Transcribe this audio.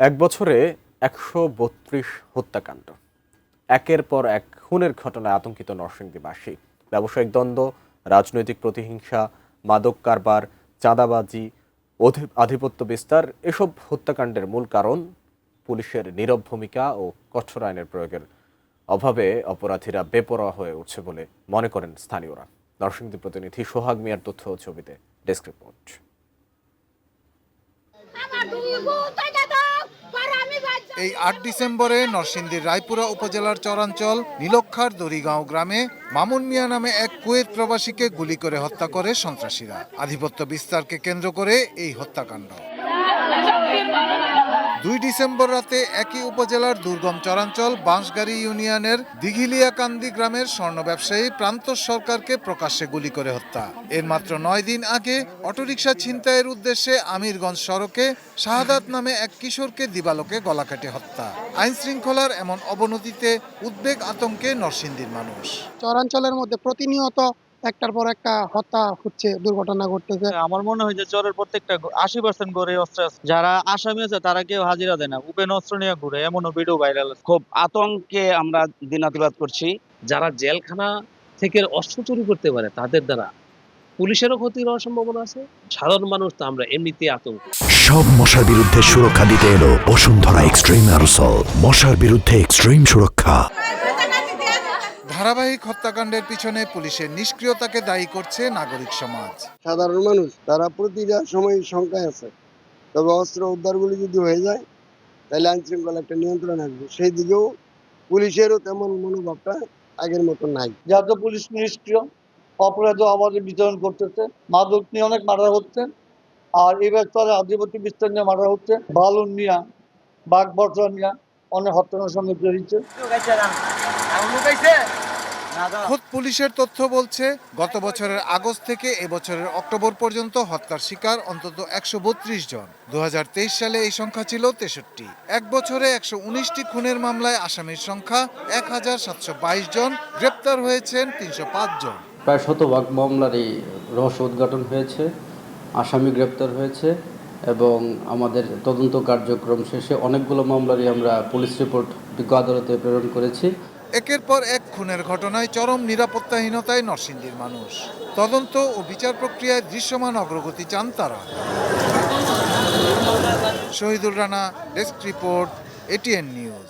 এক বছরে ১৩২ হত্যাকাণ্ড, একের পর এক খুনের ঘটনায় আতঙ্কিত নরসিংদীবাসী। ব্যবসায়িক দ্বন্দ্ব, রাজনৈতিক প্রতিহিংসা, মাদক কারবার, চাঁদাবাজি, আধিপত্য বিস্তার এসব হত্যাকাণ্ডের মূল কারণ পুলিশের নীরব ভূমিকা ও কঠোর আইনের প্রয়োগের অভাবে অপরাধীরা বেপরোয়া হয়ে উঠছে বলে মনে করেন স্থানীয়রা। নরসিংদী প্রতিনিধি সোহাগ মিয়ার তথ্য ও ছবিতে ডেস্ক রিপোর্ট। এই ৮ ডিসেম্বরে নরসিংদীর রায়পুরা উপজেলার চরাঞ্চল নীলক্ষার দড়িগাঁও গ্রামে মামুন মিয়া নামে এক কুয়েত প্রবাসীকে গুলি করে হত্যা করে সন্ত্রাসীরা। আধিপত্য বিস্তারকে কেন্দ্র করে এই হত্যাকাণ্ড। ২ ডিসেম্বর রাতে একই উপজেলার দুর্গম চরাঞ্চল বাঁশগাড়ি ইউনিয়নের দিঘিলিয়াকান্দি গ্রামের স্বর্ণ ব্যবসায়ী প্রান্তর সরকারকে প্রকাশ্যে গুলি করে হত্যা। এর মাত্র ৯ দিন আগে অটোরিকশা ছিনতাইয়ের উদ্দেশ্যে আমিরগঞ্জ সড়কে শাহাদাত নামে এক কিশোরকে দিবালোকে গলা কেটে হত্যা। আইন শৃঙ্খলার এমন অবনতিতে উদ্বেগ আতঙ্কে নরসিংদীর মানুষ। চরাঞ্চলের মধ্যে প্রতিনিয়ত একটার পর একটা হত্যা হচ্ছে, দুর্ঘটনা ঘটতেছে। আমার মনে হয় যে চরের প্রত্যেকটা ৮০% করে অস্ত্র আছে। যারা আসামি আছে তারা কেউ হাজিরা দেয় না, ওপেন অস্ত্র নিয়ে ঘুরে, এমনও ভিডিও ভাইরাল। খুব আতঙ্কে আমরা দিনাতিপাত করছি। যারা জেলখানা থেকে অস্ত্র চুরি করতে পারে তাদের দ্বারা পুলিশেরও ক্ষতি হওয়ার সম্ভাবনা আছে। সাধারণ মানুষ তো আমরা এমনিতেই আতঙ্ক। সব মশার বিরুদ্ধে সুরক্ষা দিতে এলো বসুন্ধরা এক্সট্রিম অ্যারোসল। মশার বিরুদ্ধে এক্সট্রিম সুরক্ষা। ধারাবাহিক হত্যাকাণ্ডের পিছনে পুলিশের নিষ্ক্রিয়তাকে দায়ী করছে নাগরিক সমাজ। সাধারণ মানুষ তারা প্রতিটা সময় শঙ্কায় আছে, তবে অস্ত্র উদ্ধারগুলি যদি হয়ে যায় তাহলে আইন শৃঙ্খলা একটা নিয়ন্ত্রণ আসবে। সেই দিকেও পুলিশেরও তেমন মনোভাবটা আগের মতো নাই। যাতে পুলিশ নিষ্ক্রিয়, অপরাধ আমাদের বিতরণ করতেছে, মাদক নিয়ে অনেক মারা হচ্ছে, আর এই ব্যাপারে আধিপত্য বিস্তার নিয়ে মারা হচ্ছে, বালুন নিয়ে, বাঘ বর্ষা নিয়ে অনেক হত্যার সঙ্গে জড়িত। খোদ পুলিশের তথ্য বলছে, গত বছরের আগস্ট থেকে এবছরের অক্টোবর পর্যন্ত হত্যার শিকার অন্তত ১৩২ জন। ২০২৩ সালে এই সংখ্যা ছিল ৬৩। এক বছরে ১১৯টি খুনের মামলায় আসামির সংখ্যা ১,৭২২ জন, গ্রেপ্তার হয়েছেন ৩০৫ জন। প্রায় শতভাগ মামলারই রহস্য উদ্ঘাটন হয়েছে, আসামি গ্রেপ্তার হয়েছে এবং আমাদের তদন্ত কার্যক্রম শেষে অনেকগুলো মামলারই আমরা পুলিশ রিপোর্ট বিজ্ঞ আদালতে প্রেরণ করেছি। একের পর এক খুনের ঘটনায় চরম নিরাপত্তাহীনতায় নরসিংদীর মানুষ। তদন্ত ও বিচার প্রক্রিয়ায় দৃশ্যমান অগ্রগতি চান তারা। Shahidur Rana, desk report, ATN news.